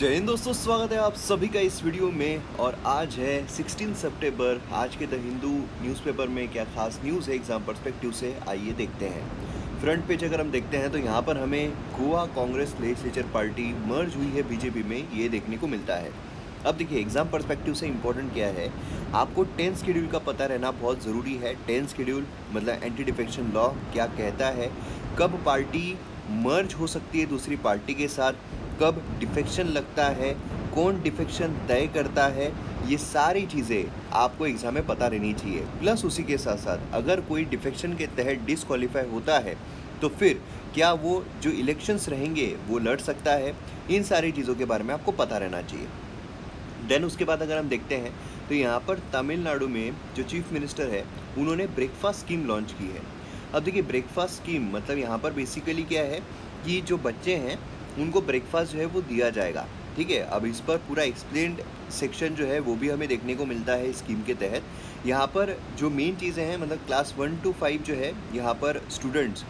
जय हिंद दोस्तों, स्वागत है आप सभी का इस वीडियो में। और आज है 16 सितंबर। आज के द हिंदू न्यूज़पेपर में क्या खास न्यूज़ है एग्जाम पर्सपेक्टिव से, आइए देखते हैं। फ्रंट पेज अगर हम देखते हैं तो यहाँ पर हमें Goa Congress legislature party merge हुई है बीजेपी में, ये देखने को मिलता है। अब देखिए एग्जाम पर्सपेक्टिव से इम्पोर्टेंट क्या है, आपको 10 शेड्यूल का पता रहना बहुत ज़रूरी है। 10 शेड्यूल मतलब एंटी डिफेक्शन लॉ क्या कहता है, कब पार्टी मर्ज हो सकती है दूसरी पार्टी के साथ, कब डिफेक्शन लगता है, कौन डिफेक्शन तय करता है, ये सारी चीज़ें आपको एग्ज़ाम में पता रहनी चाहिए। प्लस उसी के साथ साथ अगर कोई डिफेक्शन के तहत डिसक्वालीफाई होता है तो फिर क्या वो जो इलेक्शंस रहेंगे वो लड़ सकता है, इन सारी चीज़ों के बारे में आपको पता रहना चाहिए। देन उसके बाद अगर हम देखते हैं तो यहाँ पर तमिलनाडु में जो चीफ मिनिस्टर है उन्होंने ब्रेकफास्ट स्कीम लॉन्च की है। अब देखिए ब्रेकफास्ट स्कीम मतलब यहाँ पर बेसिकली क्या है कि जो बच्चे हैं उनको ब्रेकफास्ट जो है वो दिया जाएगा। ठीक है, अब इस पर पूरा एक्सप्लेन्ड सेक्शन जो है वो भी हमें देखने को मिलता है स्कीम के तहत। यहाँ पर जो मेन चीज़ें हैं मतलब क्लास 1 to 5 जो है यहाँ पर स्टूडेंट्स,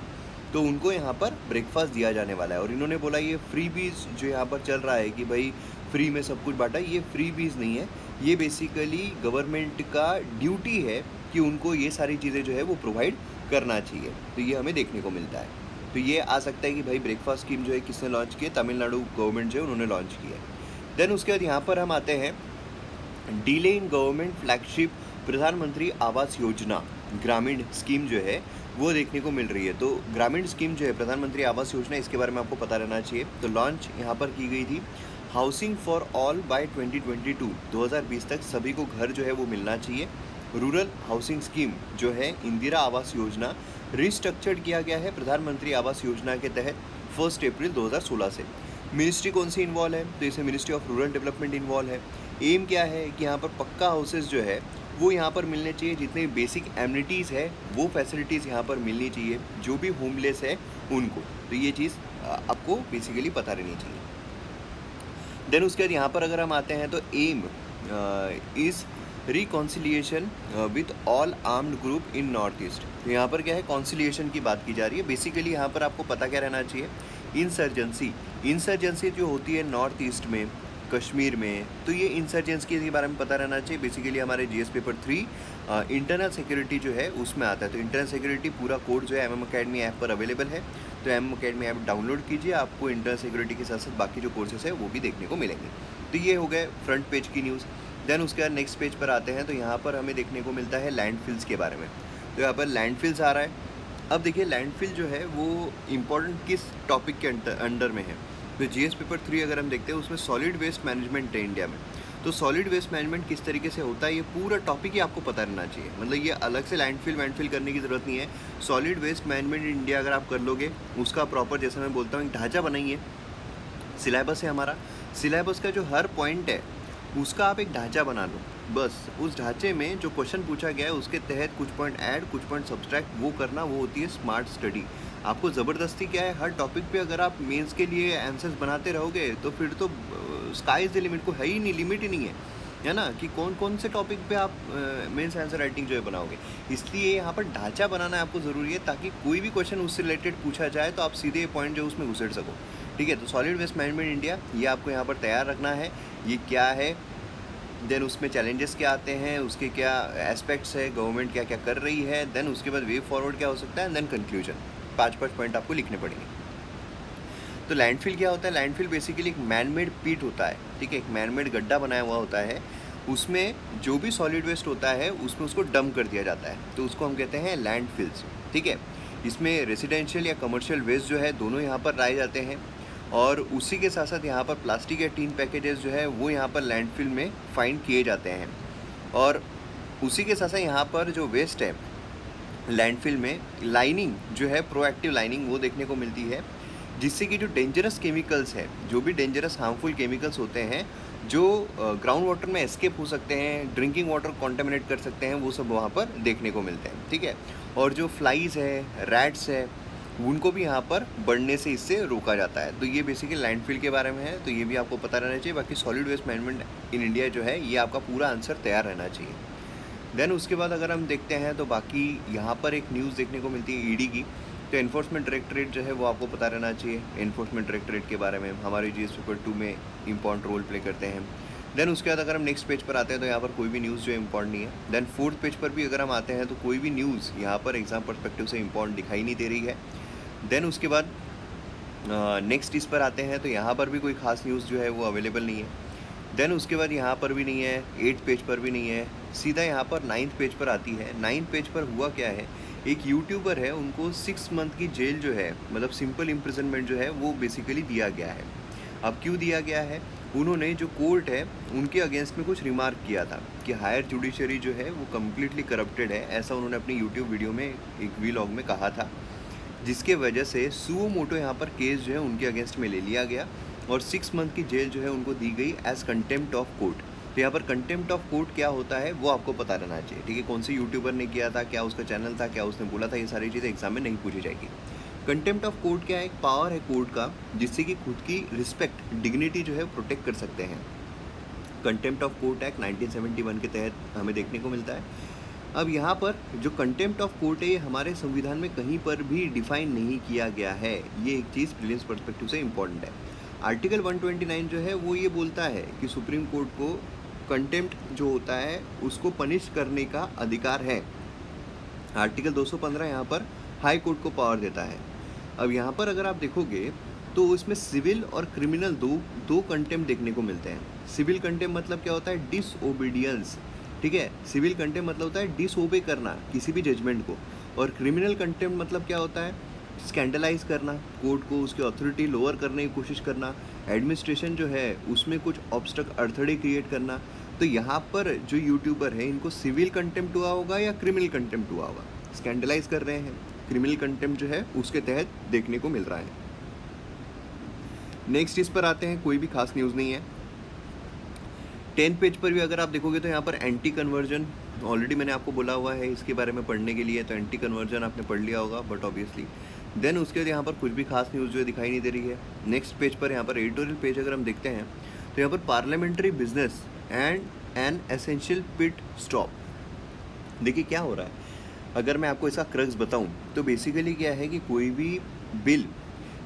तो उनको यहाँ पर ब्रेकफास्ट दिया जाने वाला है। और इन्होंने बोला ये फ्री बीज जो यहाँ पर चल रहा है कि भाई फ्री में सब कुछ बांटा, ये फ्री बीज नहीं है, ये बेसिकली गवर्नमेंट का ड्यूटी है कि उनको ये सारी चीज़ें जो है वो प्रोवाइड करना चाहिए। तो ये हमें देखने को मिलता है। तो ये आ सकता है कि भाई ब्रेकफास्ट स्कीम जो है किसने लॉन्च की है, तमिलनाडु गवर्नमेंट जो है उन्होंने लॉन्च की है। देन उसके बाद यहाँ पर हम आते हैं डिले इन गवर्नमेंट फ्लैगशिप प्रधानमंत्री आवास योजना ग्रामीण स्कीम जो है वो देखने को मिल रही है। तो ग्रामीण स्कीम जो है प्रधानमंत्री आवास योजना, इसके बारे में आपको पता रहना चाहिए। तो लॉन्च यहाँ पर की गई थी, हाउसिंग फॉर ऑल बाय 2022 2020 तक सभी को घर जो है वो मिलना चाहिए। रूरल हाउसिंग स्कीम जो है इंदिरा आवास योजना रिस्ट्रक्चर्ड किया गया है प्रधानमंत्री आवास योजना के तहत 1 अप्रैल 2016 से। मिनिस्ट्री कौन सी इन्वॉल्व है, तो इसे ministry of rural development involve है। एम क्या है कि यहाँ पर पक्का हाउसेज जो है वो यहाँ पर मिलने चाहिए, जितने बेसिक एमिनिटीज़ है वो फैसिलिटीज़ यहाँ पर मिलनी चाहिए जो भी होमलेस है उनको। तो ये चीज़ आपको बेसिकली पता रहनी चाहिए। देन उसके बाद यहाँ पर अगर हम आते हैं तो aim is reconciliation with all armed group in north east. तो यहाँ पर क्या है, कॉन्सिलिएशन की बात की जा रही है। बेसिकली यहाँ पर आपको पता क्या रहना चाहिए, इंसर्जेंसी जो होती है नॉर्थ ईस्ट में, कश्मीर में, तो ये इंसर्जेंसी के बारे में पता रहना चाहिए। बेसिकली हमारे जीएस पेपर 3 इंटरनल सिक्योरिटी जो है उसमें आता है। तो इंटरनल सिक्योरिटी पूरा कोड जो है MM अकेडमी ऐप पर अवेलेबल है। तो MM अकेडमी ऐप डाउनलोड कीजिए, आपको इंटरनल सिक्योरिटी के साथ साथ बाकी जो कोर्सेस है वो भी देखने को मिलेंगे। तो ये हो गए फ्रंट पेज की न्यूज़। देन उसके बाद नेक्स्ट पेज पर आते हैं तो यहाँ पर हमें देखने को मिलता है लैंडफिल्स के बारे में। तो यहाँ पर लैंडफिल्स आ रहा है। अब देखिए लैंडफिल जो है वो इम्पोर्टेंट किस टॉपिक के अंडर में है, तो जीएस पेपर 3 अगर हम देखते हैं उसमें सॉलिड वेस्ट मैनेजमेंट है इंडिया में। तो सॉलिड वेस्ट मैनेजमेंट किस तरीके से होता है, ये पूरा टॉपिक ही आपको पता रहना चाहिए। मतलब ये अलग से लैंडफिल करने की ज़रूरत नहीं है। सॉलिड वेस्ट मैनेजमेंट इंडिया अगर आप कर लोगे, उसका प्रॉपर जैसे मैं बोलता हूँ एक ढांचा बनाइए। सिलेबस है हमारा, सिलेबस का जो हर पॉइंट है उसका आप एक ढांचा बना लो। बस उस ढांचे में जो क्वेश्चन पूछा गया है उसके तहत कुछ पॉइंट ऐड, कुछ पॉइंट सब्सट्रैक्ट, वो करना, वो होती है स्मार्ट स्टडी। आपको ज़बरदस्ती क्या है, हर टॉपिक पे अगर आप मेंस के लिए आंसर्स बनाते रहोगे तो फिर तो स्काई इज़ द लिमिट, को है ही नहीं, लिमिट ही नहीं है ना, कि कौन कौन से टॉपिक पे आप मेंस आंसर राइटिंग जो है बनाओगे। इसलिए यहाँ पर ढांचा बनाना आपको ज़रूरी है ताकि कोई भी क्वेश्चन उससे रिलेटेड पूछा जाए तो आप सीधे पॉइंट जो उसमें घुसेड़ सको। ठीक है, तो सॉलिड वेस्ट मैनेजमेंट इंडिया ये आपको यहाँ पर तैयार रखना है, ये क्या है, देन उसमें चैलेंजेस क्या आते हैं, उसके क्या एस्पेक्ट्स है, गवर्नमेंट क्या क्या कर रही है, देन उसके बाद वे फॉरवर्ड क्या हो सकता है, देन कंक्लूजन। 5 पॉइंट आपको लिखने पड़ेंगे। तो लैंडफिल क्या होता है, लैंडफिल बेसिकली एक मैनमेड पीट होता है। ठीक है, एक मैनमेड गड्ढा बनाया हुआ होता है, उसमें जो भी सॉलिड वेस्ट होता है उसमें उसको डंप कर दिया जाता है, तो उसको हम कहते हैं लैंडफिल्स। ठीक है, इसमें रेजिडेंशियल या कमर्शियल वेस्ट जो है दोनों यहाँ पर लाए जाते हैं। और उसी के साथ साथ यहाँ पर प्लास्टिक या टीन पैकेजेस जो है वो यहाँ पर लैंडफिल में फाइंड किए जाते हैं। और उसी के साथ साथ यहाँ पर जो वेस्ट है लैंडफिल में, लाइनिंग जो है प्रोएक्टिव लाइनिंग वो देखने को मिलती है, जिससे कि जो डेंजरस केमिकल्स है, जो भी डेंजरस हार्मफुल केमिकल्स होते हैं जो ग्राउंड वाटर में एस्केप हो सकते हैं, ड्रिंकिंग वाटर कॉन्टेमिनेट कर सकते हैं, वो सब वहाँ पर देखने को मिलते हैं। ठीक है, और जो फ्लाइज है, रैट्स है, उनको भी यहाँ पर बढ़ने से इससे रोका जाता है। तो ये बेसिकली लैंडफिल के बारे में है, तो ये भी आपको पता रहना चाहिए। बाकी solid waste management in India जो है ये आपका पूरा आंसर तैयार रहना चाहिए। देन उसके बाद अगर हम देखते हैं तो बाकी यहाँ पर एक न्यूज़ देखने को मिलती है ईडी की। तो एनफोर्समेंट डायरेक्टरेट जो है वो आपको पता रहना चाहिए। एनफोर्समेंट डायरेक्टरेट के बारे में हमारे जीएस पेपर 2 में इम्पॉर्टेंट रोल प्ले करते हैं। देन उसके बाद अगर हम नेक्स्ट पेज पर आते हैं तो यहाँ पर कोई भी न्यूज़ जो है इम्पॉर्टेंट नहीं है। देन फोर्थ पेज पर भी अगर हम आते हैं तो कोई भी न्यूज़ यहाँ पर एग्जाम पर्सपेक्टिव से इम्पॉर्टेंट दिखाई नहीं दे रही है। देन उसके बाद नेक्स्ट इस पर आते हैं तो यहाँ पर भी कोई खास न्यूज़ जो है वो अवेलेबल नहीं है। देन उसके बाद यहाँ पर भी नहीं है, 8th पेज पर भी नहीं है, सीधा यहाँ पर 9th पेज पर आती है। 9th पेज पर हुआ क्या है, एक यूट्यूबर है, उनको 6 मंथ की जेल जो है, मतलब सिंपल इम्प्रिजनमेंट जो है वो बेसिकली दिया गया है। अब क्यों दिया गया है, उन्होंने जो कोर्ट है उनके अगेंस्ट में कुछ रिमार्क किया था कि हायर जुडिशरी जो है वो कम्प्लीटली करप्टेड है, ऐसा उन्होंने अपनी यूट्यूब वीडियो में एक वीलॉग में कहा था, जिसके वजह से सुओ मोटो यहाँ पर केस जो है उनके अगेंस्ट में ले लिया गया और 6 मंथ की जेल जो है उनको दी गई एज कंटेम्प्ट ऑफ कोर्ट। तो यहाँ पर कंटेम्प्ट ऑफ कोर्ट क्या होता है वो आपको पता रहना चाहिए, ठीक है। कौन से यूट्यूबर ने किया था, क्या उसका चैनल था, क्या उसने बोला था, ये सारी चीज़ें एग्जाम में नहीं पूछी जाएगी। कंटेम्प्ट ऑफ कोर्ट क्या है, एक पावर है कोर्ट का जिससे कि खुद की रिस्पेक्ट, डिग्निटी जो है प्रोटेक्ट कर सकते हैं। कंटेम्प्ट ऑफ कोर्ट एक्ट 1971 के तहत हमें देखने को मिलता है। अब यहाँ पर जो कंटेम्प्ट ऑफ कोर्ट है ये हमारे संविधान में कहीं पर भी डिफाइन नहीं किया गया है, ये एक चीज़ प्रीलिम्स पर्सपेक्टिव से इम्पॉर्टेंट है। आर्टिकल 129 जो है वो ये बोलता है कि सुप्रीम कोर्ट को कंटेम्प्ट जो होता है उसको पनिश करने का अधिकार है। आर्टिकल 215 यहाँ पर हाई कोर्ट को पावर देता है। अब यहाँ पर अगर आप देखोगे तो उसमें सिविल और क्रिमिनल दो कंटेम्प्ट देखने को मिलते हैं। सिविल कंटेम्प्ट मतलब क्या होता है, डिसओबीडियंस, ठीक है। सिविल कंटेम्प्ट मतलब होता है डिसओबे करना किसी भी जजमेंट को, और क्रिमिनल कंटेम्प्ट मतलब क्या होता है, स्कैंडलाइज करना, कोर्ट को उसकी अथॉरिटी लोअर करने की कोशिश करना, एडमिनिस्ट्रेशन जो है उसमें कुछ ऑब्स्टक अड़थड़े क्रिएट करना। तो यहाँ पर जो यूट्यूबर है इनको सिविल कंटेम्प्ट हुआ होगा या क्रिमिनल कंटेम्प्ट हुआ होगा, स्कैंडलाइज कर रहे हैं, क्रिमिनल कंटेम्प्ट जो है उसके तहत देखने को मिल रहा है। नेक्स्ट इस पर आते हैं, कोई भी खास न्यूज़ नहीं है। 10th पेज पर भी अगर आप देखोगे तो यहाँ पर एंटी कन्वर्जन, ऑलरेडी मैंने आपको बोला हुआ है इसके बारे में पढ़ने के लिए, तो एंटी कन्वर्जन आपने पढ़ लिया होगा बट ऑब्वियसली। देन उसके बाद यहाँ पर कुछ भी खास न्यूज़ जो है दिखाई नहीं दे रही है। नेक्स्ट पेज पर यहाँ पर एडिटोरियल पेज अगर हम देखते हैं तो यहाँ पर parliamentary business and an essential pit stop. देखिए क्या हो रहा है, अगर मैं आपको इसका क्रक्स बताऊँ तो बेसिकली क्या है कि कोई भी बिल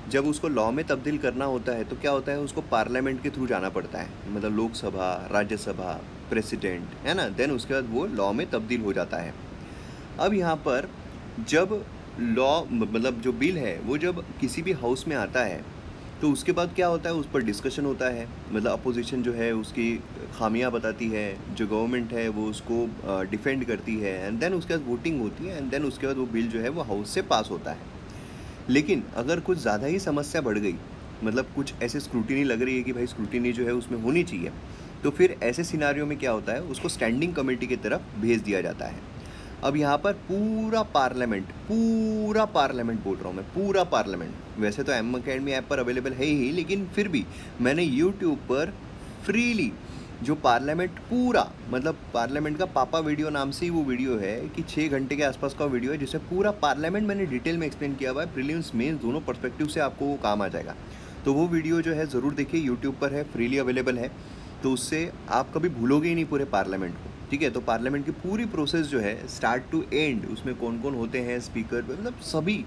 जब उसको लॉ में तब्दील करना होता है तो क्या होता है, उसको पार्लियामेंट के थ्रू जाना पड़ता है, मतलब लोकसभा, राज्यसभा, प्रेसिडेंट, है ना। देन उसके बाद वो लॉ में तब्दील हो जाता है। अब यहाँ पर जब लॉ, मतलब जो बिल है वो जब किसी भी हाउस में आता है तो उसके बाद क्या होता है, उस पर डिस्कशन होता है, मतलब अपोजिशन जो है उसकी खामियां बताती है, जो गवर्नमेंट है वो उसको डिफेंड करती है, एंड देन उसके बाद वोटिंग होती है, एंड देन उसके बाद वो बिल जो है वो हाउस से पास होता है। लेकिन अगर कुछ ज़्यादा ही समस्या बढ़ गई, मतलब कुछ ऐसे स्क्रूटिनी लग रही है कि भाई स्क्रूटिनी जो है उसमें होनी चाहिए, तो फिर ऐसे सिनारियों में क्या होता है, उसको स्टैंडिंग कमेटी की तरफ भेज दिया जाता है। अब यहाँ पर पूरा पार्लियामेंट बोल रहा हूँ मैं, पूरा पार्लियामेंट, वैसे तो एम अकेडमी ऐप पर अवेलेबल है ही, लेकिन फिर भी मैंने यूट्यूब पर फ्रीली जो पार्लियामेंट पूरा, मतलब पार्लियामेंट का पापा वीडियो नाम से ही वो वीडियो है कि 6 घंटे के आसपास का वीडियो है, जिसमें पूरा पार्लियामेंट मैंने डिटेल में एक्सप्लेन किया हुआ है, प्रीलिम्स मेंस दोनों पर्सपेक्टिव से आपको वो काम आ जाएगा। तो वो वीडियो जो है ज़रूर देखिए, यूट्यूब पर है, फ्रीली अवेलेबल है, तो उससे आप कभी भूलोगे ही नहीं पूरे पार्लियामेंट को, ठीक है। तो पार्लियामेंट की पूरी प्रोसेस जो है स्टार्ट टू एंड, उसमें कौन कौन होते हैं स्पीकर, मतलब सभी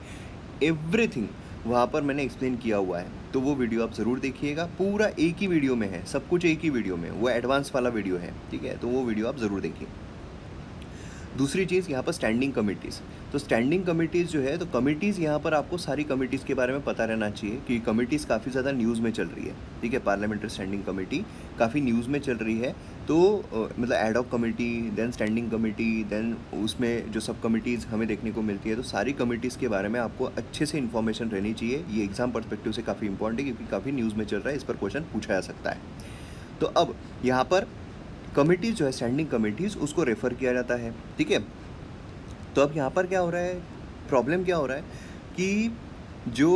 एवरीथिंग वहाँ पर मैंने एक्सप्लेन किया हुआ है। तो वो वीडियो आप ज़रूर देखिएगा, पूरा एक ही वीडियो में है, सब कुछ एक ही वीडियो में, वो एडवांस वाला वीडियो है, ठीक है। तो वो वीडियो आप ज़रूर देखिए। दूसरी चीज़ यहाँ पर स्टैंडिंग कमिटीज़, तो स्टैंडिंग कमिटीज़ जो है, तो कमिटीज़ यहाँ पर आपको सारी कमिटीज़ के बारे में पता रहना चाहिए कि कमिटीज़ काफ़ी ज़्यादा न्यूज़ में चल रही है, ठीक है। पार्लियामेंट्री स्टैंडिंग कमेटी काफ़ी न्यूज़ में चल रही है, तो मतलब ad hoc committee, then standing committee, then उसमें जो सब कमिटीज़ हमें देखने को मिलती है, तो सारी कमिटीज़ के बारे में आपको अच्छे से इन्फॉर्मेशन रहनी चाहिए। ये एग्ज़ाम पर्सपेक्टिव से काफ़ी इंपॉर्टेंट है क्योंकि काफ़ी न्यूज़ में चल रहा है, इस पर क्वेश्चन पूछा जा सकता है। तो अब यहाँ पर कमिटीज़ जो है, स्टैंडिंग कमिटीज़, उसको रेफ़र किया जाता है, ठीक है। तो अब यहाँ पर क्या हो रहा है, प्रॉब्लम क्या हो रहा है कि जो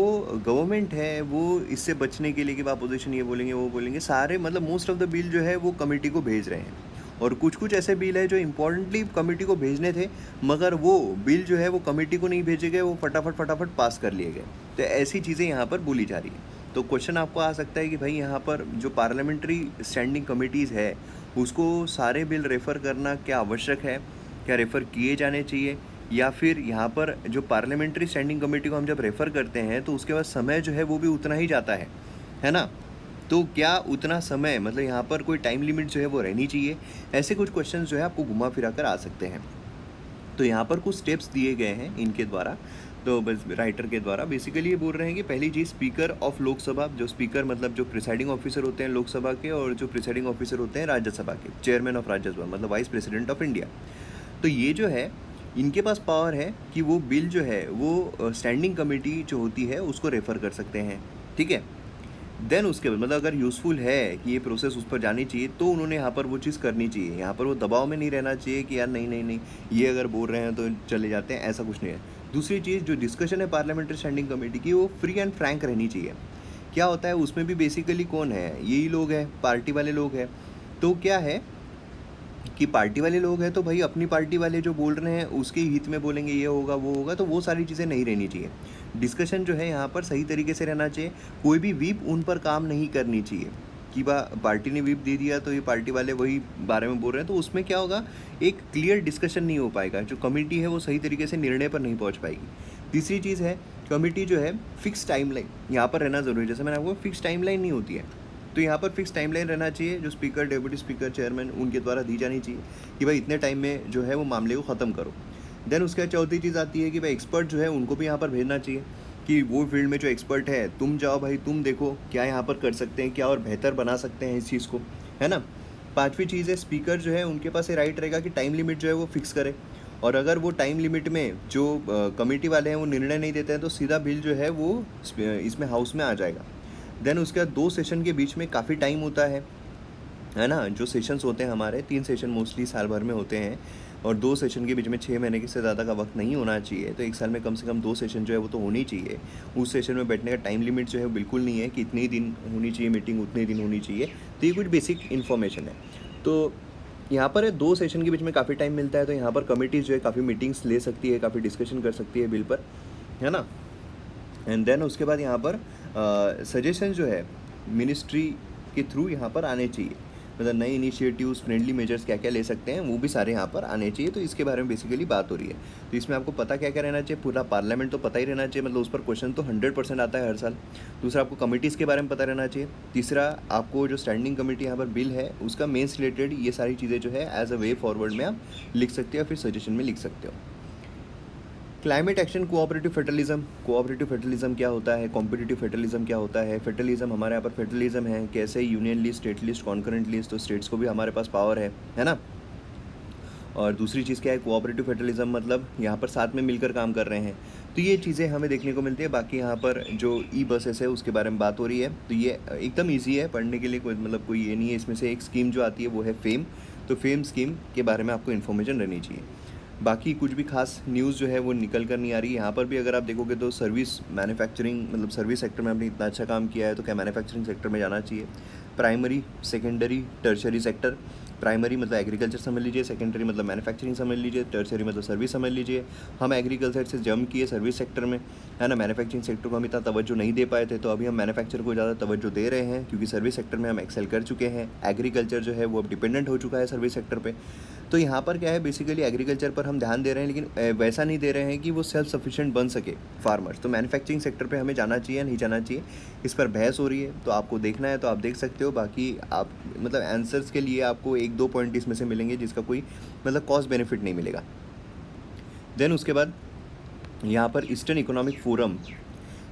गवर्नमेंट है वो इससे बचने के लिए कि अपोजिशन ये बोलेंगे वो बोलेंगे, सारे मतलब मोस्ट ऑफ द बिल जो है वो कमेटी को भेज रहे हैं, और कुछ कुछ ऐसे बिल है जो इम्पोर्टेंटली कमेटी को भेजने थे मगर वो बिल जो है वो कमेटी को नहीं भेजे गए, वो फटाफट पास कर लिए गए। तो ऐसी चीज़ें यहाँ पर बोली जा रही है। तो क्वेश्चन आपको आ सकता है कि भाई यहाँ पर जो पार्लियामेंट्री स्टैंडिंग कमेटीज़ है उसको सारे बिल रेफ़र करना क्या आवश्यक है, क्या रेफ़र किए जाने चाहिए, या फिर यहाँ पर जो पार्लियामेंट्री स्टैंडिंग कमेटी को हम जब रेफ़र करते हैं तो उसके बाद समय जो है वो भी उतना ही जाता है ना? तो क्या उतना समय मतलब यहाँ पर कोई टाइम लिमिट जो है वो रहनी चाहिए? ऐसे कुछ क्वेश्चंस जो है आपको घुमा फिरा कर आ सकते हैं। तो यहाँ पर कुछ स्टेप्स दिए गए हैं इनके द्वारा, तो बस राइटर के द्वारा बेसिकली ये बोल रहे हैं कि पहली चीज़ स्पीकर ऑफ लोकसभा, जो स्पीकर मतलब जो प्रिसाइडिंग ऑफिसर होते हैं लोकसभा के और जो प्रिसाइडिंग ऑफिसर होते हैं राज्यसभा के, चेयरमैन ऑफ राज्यसभा मतलब वाइस प्रेसिडेंट ऑफ इंडिया। तो ये जो है इनके पास पावर है कि वो बिल जो है वो स्टैंडिंग कमेटी जो होती है उसको रेफ़र कर सकते हैं, ठीक है। देन उसके बाद मतलब अगर यूज़फुल है कि ये प्रोसेस उस पर जानी चाहिए तो उन्होंने यहाँ पर वो चीज़ करनी चाहिए। यहाँ पर वो दबाव में नहीं रहना चाहिए कि यार नहीं नहीं नहीं ये अगर बोल रहे हैं तो चले जाते हैं, ऐसा कुछ नहीं है। दूसरी चीज़ जो डिस्कशन है पार्लियामेंट्री स्टैंडिंग कमेटी की वो फ्री एंड फ्रैंक रहनी चाहिए। क्या होता है उसमें भी बेसिकली कौन है, यही लोग हैं, पार्टी वाले लोग हैं। तो क्या है कि पार्टी वाले लोग हैं तो भाई अपनी पार्टी वाले जो बोल रहे हैं उसके हित में बोलेंगे, ये होगा वो होगा, तो वो सारी चीज़ें नहीं रहनी चाहिए। डिस्कशन जो है यहाँ पर सही तरीके से रहना चाहिए, कोई भी व्हिप उन पर काम नहीं करनी चाहिए कि पार्टी ने व्हिप दे दिया तो ये पार्टी वाले वही बारे में बोल रहे हैं, तो उसमें क्या होगा, एक क्लियर डिस्कशन नहीं हो पाएगा, जो कमेटी है वो सही तरीके से निर्णय पर नहीं पहुँच पाएगी। तीसरी चीज़ है कमेटी जो है फिक्स टाइमलाइन यहाँ पर रहना ज़रूरी है, जैसे मैंने आपको फिक्स टाइमलाइन नहीं होती है, तो यहाँ पर फिक्स टाइमलाइन रहना चाहिए जो स्पीकर, डेप्यूटी स्पीकर, चेयरमैन उनके द्वारा दी जानी चाहिए कि भाई इतने टाइम में जो है वो मामले को ख़त्म करो। देन उसके बाद चौथी चीज़ आती है कि भाई एक्सपर्ट जो है उनको भी यहाँ पर भेजना चाहिए कि वो फील्ड में जो एक्सपर्ट है तुम जाओ भाई, तुम देखो क्या यहाँ पर कर सकते हैं, क्या और बेहतर बना सकते हैं इस चीज़ को, है ना। पाँचवीं चीज़ है स्पीकर जो है उनके पास ये राइट रहेगा कि टाइम लिमिट जो है वो फिक्स करे, और अगर वो टाइम लिमिट में जो कमेटी वाले हैं वो निर्णय नहीं देते हैं तो सीधा बिल जो है वो इसमें हाउस में आ जाएगा। देन उसके बाद 2 सेशन के बीच में काफ़ी टाइम होता है ना। जो सेशंस होते हैं हमारे 3 सेशन मोस्टली साल भर में होते हैं, और 2 सेशन के बीच में 6 महीने से ज़्यादा का वक्त नहीं होना चाहिए। तो एक साल में कम से कम 2 सेशन जो है वो तो होनी चाहिए। उस सेशन में बैठने का टाइम लिमिट जो है बिल्कुल नहीं है कि इतने ही दिन होनी चाहिए मीटिंग, उतने ही दिन होनी चाहिए। तो ये कुछ बेसिक इन्फॉर्मेशन है। तो यहाँ पर 2 सेशन के बीच में काफ़ी टाइम मिलता है, तो यहाँ पर कमिटीज़ जो है काफ़ी मीटिंग्स ले सकती है, काफ़ी डिस्कशन कर सकती है बिल पर, है ना। एंड देन उसके बाद यहाँ पर सजेशन जो है मिनिस्ट्री के थ्रू यहाँ पर आने चाहिए, मतलब नए इनिशिएटिव्स, फ्रेंडली मेजर्स क्या क्या ले सकते हैं वो भी सारे यहाँ पर आने चाहिए। तो इसके बारे में बेसिकली बात हो रही है। तो इसमें आपको पता क्या क्या रहना चाहिए, पूरा पार्लियामेंट तो पता ही रहना चाहिए, मतलब उस पर क्वेश्चन तो 100% आता है हर साल। दूसरा आपको कमिटीज़ के बारे में पता रहना चाहिए। तीसरा आपको जो स्टैंडिंग कमेटी यहाँ पर बिल है उसका मेंस रिलेटेड ये सारी चीज़ें जो है एज अ वे फॉरवर्ड में आप लिख सकते हो, फिर सजेशन में लिख सकते हो। क्लाइमेट एक्शन कोऑपरेटिव फेडरलिज्म क्या होता है, कॉम्पिटिटिव फेडरलिज्म क्या होता है। फेडरलिज्म हमारे यहाँ पर फेडरलिज्म है कैसे, union list, state list, concurrent list, तो स्टेट्स को भी हमारे पास पावर है ना। और दूसरी चीज़ क्या है, कोऑपरेटिव फेडरलिज्म मतलब यहाँ पर साथ में मिलकर काम कर रहे हैं। तो ये चीज़ें हमें देखने को मिलती है। बाकी यहाँ पर जो ई बसेस है उसके बारे में बात हो रही है, तो ये एकदम ईजी है पढ़ने के लिए, कोई मतलब कोई ये नहीं है। इसमें से एक स्कीम जो आती है वो है फेम, तो फेम स्कीम के बारे में आपको इन्फॉर्मेशन रहनी चाहिए। बाकी कुछ भी खास न्यूज़ जो है वो निकल कर नहीं आ रही। यहाँ पर भी अगर आप देखोगे तो सर्विस मैन्युफैक्चरिंग मतलब सर्विस सेक्टर में आपने इतना अच्छा काम किया है तो क्या मैन्युफैक्चरिंग सेक्टर में जाना चाहिए। Primary, secondary, tertiary sector, primary मतलब एग्रीकल्चर समझ लीजिए, सेकेंडरी मतलब मैन्युफैक्चरिंग समझ लीजिए, टर्शरी मतलब सर्विस समझ लीजिए। हम एग्रीकल्चर से जंप किए सर्विस सेक्टर में, है ना। मैन्युफैक्चरिंग सेक्टर को हम इतना तवज्जो नहीं दे पाए थे, तो अभी हम मैन्युफैक्चर को ज़्यादा तवज्जो दे रहे हैं क्योंकि सर्विस सेक्टर में हम एक्सेल कर चुके हैं। एग्रीकल्चर जो है वो अब डिपेंडेंट हो चुका है सर्विस सेक्टर पे। तो यहाँ पर क्या है, बेसिकली एग्रीकल्चर पर हम ध्यान दे रहे हैं, लेकिन वैसा नहीं दे रहे हैं कि वो सेल्फ सफिशिएंट बन सके फार्मर्स। तो मैन्युफैक्चरिंग सेक्टर पे हमें जाना चाहिए नहीं जाना चाहिए, इस पर बहस हो रही है। तो आपको देखना है तो आप देख सकते हो। बाकी आप मतलब आंसर्स के लिए आपको 1-2 पॉइंट इसमें से मिलेंगे जिसका कोई मतलब कॉस्ट बेनिफिट नहीं मिलेगा। देन उसके बाद यहाँ पर ईस्टर्न इकोनॉमिक फोरम,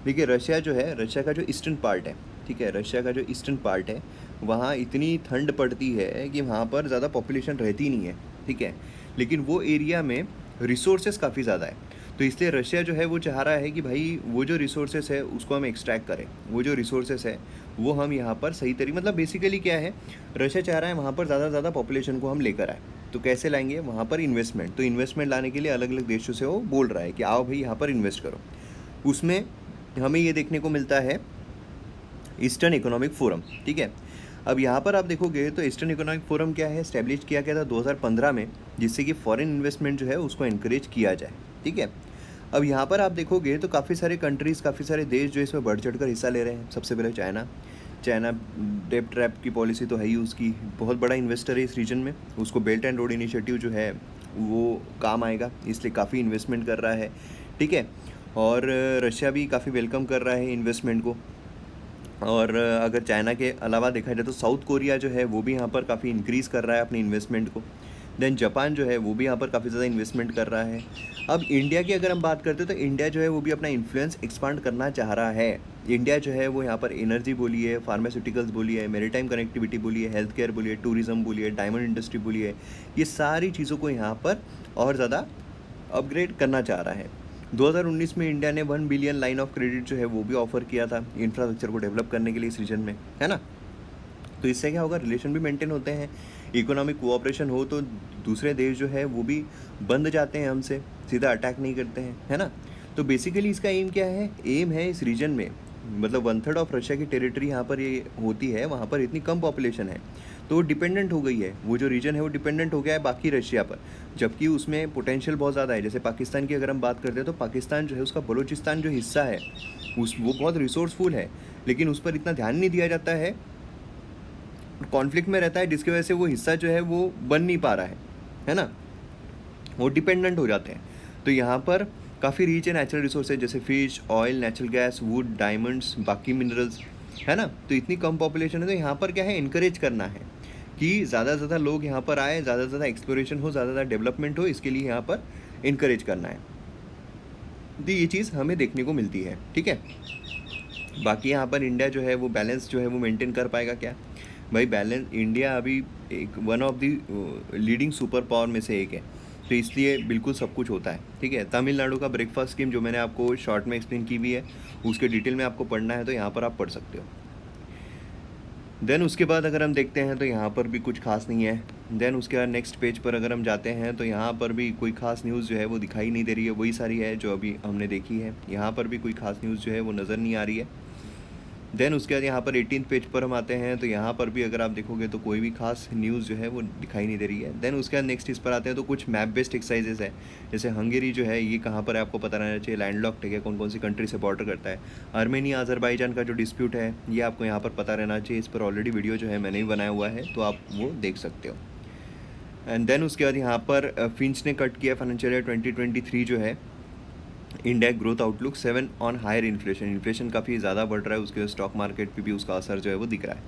देखिए रशिया जो है, रशिया का जो ईस्टर्न पार्ट है, ठीक है, रशिया का जो ईस्टर्न पार्ट है वहाँ इतनी ठंड पड़ती है कि वहाँ पर ज़्यादा पॉपुलेशन रहती नहीं है, ठीक है, लेकिन वो एरिया में रिसोर्सेज काफ़ी ज़्यादा है। तो इसलिए रशिया जो है वो चाह रहा है कि भाई वो जो रिसोर्सेज है उसको हम एक्सट्रैक्ट करें, वो जो रिसोर्सेज है वो हम यहाँ पर सही तरीके मतलब बेसिकली क्या है, रशिया चाह रहा है वहाँ पर ज़्यादा पॉपुलेशन को हम लेकर आए। तो कैसे लाएंगे, वहाँ पर इन्वेस्टमेंट, तो इन्वेस्टमेंट लाने के लिए अलग अलग देशों से वो बोल रहा है कि आओ भाई यहाँ पर इन्वेस्ट करो। उसमें हमें ये देखने को मिलता है ईस्टर्न इकोनॉमिक फोरम, ठीक है। अब यहाँ पर आप देखोगे तो ईस्टर्न इकोनॉमिक फोरम क्या है, इस्टेब्लिश किया गया था 2015 में, जिससे कि फॉरेन इन्वेस्टमेंट जो है उसको एनकरेज किया जाए, ठीक है। अब यहाँ पर आप देखोगे तो काफ़ी सारे कंट्रीज़, काफ़ी सारे देश जो इसमें बढ़ चढ़कर हिस्सा ले रहे हैं। सबसे पहले चाइना डेप ट्रैप की पॉलिसी तो है ही, उसकी बहुत बड़ा इन्वेस्टर है इस रीजन में। उसको बेल्ट एंड रोड इनिशिएटिव जो है वो काम आएगा, इसलिए काफ़ी इन्वेस्टमेंट कर रहा है, ठीक है। और रशिया भी काफ़ी वेलकम कर रहा है इन्वेस्टमेंट को। और अगर चाइना के अलावा देखा जाए तो साउथ कोरिया जो है वो भी यहाँ पर काफ़ी इंक्रीज़ कर रहा है अपनी इन्वेस्टमेंट को। देन जापान जो है वो भी यहाँ पर काफ़ी ज़्यादा इन्वेस्टमेंट कर रहा है। अब इंडिया की अगर हम बात करते हैं तो इंडिया जो है वो भी अपना इन्फ्लुएंस एक्सपांड करना चाह रहा है। इंडिया जो है वो यहाँ पर एनर्जी बोली है, फार्मास्यूटिकल्स बोली है, मैरीटाइम कनेक्टिविटी बोली है, हेल्थ केयर बोली है, टूरिज़्म बोली है, डायमंड इंडस्ट्री बोली है, ये सारी चीज़ों को यहाँ पर और ज़्यादा अपग्रेड करना चाह रहा है। 2019 में इंडिया ने 1 बिलियन लाइन ऑफ क्रेडिट जो है वो भी ऑफर किया था इंफ्रास्ट्रक्चर को डेवलप करने के लिए इस रीजन में, है ना। तो इससे क्या होगा, रिलेशन भी मेंटेन होते हैं, इकोनॉमिक कोऑपरेशन हो तो दूसरे देश जो है वो भी बंद जाते हैं हमसे, सीधा अटैक नहीं करते हैं, है ना। तो बेसिकली इसका एम क्या है, एम है इस रीजन में, मतलब 1/3 ऑफ रशिया की टेरिटरी यहाँ पर ये होती है, वहाँ पर इतनी कम पॉपुलेशन है तो वो डिपेंडेंट हो गई है, वो जो रीजन है वो डिपेंडेंट हो गया है बाकी रशिया पर, जबकि उसमें पोटेंशियल बहुत ज़्यादा है। जैसे पाकिस्तान की अगर हम बात करते हैं तो पाकिस्तान जो है उसका बलूचिस्तान जो हिस्सा है वो बहुत रिसोर्सफुल है, लेकिन उस पर इतना ध्यान नहीं दिया जाता है, कॉन्फ्लिक्ट में रहता है, जिसकी वजह से वो हिस्सा जो है वो बन नहीं पा रहा है ना, वो डिपेंडेंट हो जाते हैं। तो यहाँ पर काफ़ी रिच है नेचुरल रिसोर्सेज जैसे fish, oil, natural gas, would, diamonds, बाकी मिनरल्स, है ना। तो इतनी कम पॉपुलेशन है तो यहाँ पर क्या है, इनकरेज करना है कि ज़्यादा से ज़्यादा लोग यहाँ पर आए, ज़्यादा से ज़्यादा एक्सप्लोरेशन हो, ज़्यादा से ज़्यादा डेवलपमेंट हो, इसके लिए यहाँ पर इनकरेज करना है। तो ये चीज़ हमें देखने को मिलती है, ठीक है। बाकी यहाँ पर इंडिया जो है वो बैलेंस जो है वो मेंटेन कर पाएगा क्या भाई। बैलेंस, इंडिया अभी एक one of the leading super power में से एक है, तो इसलिए बिल्कुल सब कुछ होता है, ठीक है। तमिलनाडु का ब्रेकफास्ट स्कीम जो मैंने आपको शॉर्ट में एक्सप्लेन की भी है, उसके डिटेल में आपको पढ़ना है तो यहाँ पर आप पढ़ सकते हो। देन उसके बाद अगर हम देखते हैं तो यहाँ पर भी कुछ खास नहीं है। देन उसके बाद नेक्स्ट पेज पर अगर हम जाते हैं तो यहाँ पर भी कोई खास न्यूज़ जो है वो दिखाई नहीं दे रही है, वही सारी है जो अभी हमने देखी है। यहाँ पर भी कोई खास न्यूज़ जो है वो नज़र नहीं आ रही है। देन उसके बाद यहाँ पर 18 पेज पर हम आते हैं तो यहाँ पर भी अगर आप देखोगे तो कोई भी खास न्यूज़ जो है वो दिखाई नहीं दे रही है। देन उसके बाद नेक्स्ट इस पर आते हैं तो कुछ मैप बेस्ड एक्सरसाइजेस है, जैसे हंगेरी जो है ये कहाँ पर है आपको पता रहना चाहिए, लैंडलॉक्ड है, कौन कौन सी कंट्री से बॉर्डर करता है। आर्मेनिया अजरबैजान का जो डिस्प्यूट है ये आपको यहाँ पर पता रहना चाहिए, इस पर ऑलरेडी वीडियो जो है मैंने भी बनाया हुआ है तो आप वो देख सकते हो। एंड देन उसके बाद यहाँ पर फिंच ने कट किया फाइनेंशियल ईयर 2023 जो है India growth outlook 7 on higher inflation. Inflation काफ़ी ज़्यादा बढ़ रहा है, उसके स्टॉक मार्केट पे भी उसका असर जो है वो दिख रहा है।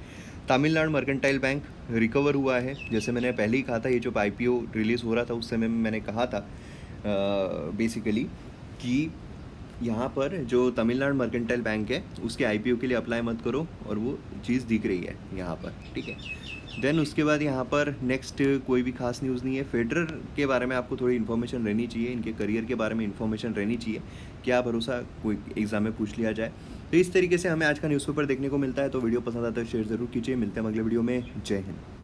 तमिलनाडु मर्केंटाइल बैंक रिकवर हुआ है, जैसे मैंने पहले ही कहा था, ये जो IPO रिलीज़ हो रहा था उस समय में मैंने कहा था बेसिकली कि यहाँ पर जो तमिलनाडु मर्केंटाइल बैंक है उसके IPO के लिए अप्लाई मत करो, और वो चीज़ दिख रही है यहाँ पर, ठीक है। देन उसके बाद यहाँ पर नेक्स्ट कोई भी खास न्यूज़ नहीं है। फेडरर के बारे में आपको थोड़ी इन्फॉर्मेशन रहनी चाहिए, इनके करियर के बारे में इन्फॉर्मेशन रहनी चाहिए, क्या भरोसा कोई एग्ज़ाम में पूछ लिया जाए। तो इस तरीके से हमें आज का न्यूज़पेपर देखने को मिलता है। तो वीडियो पसंद आता है शेयर ज़रूर कीजिए, मिलते हैं अगले वीडियो में। जय हिंद।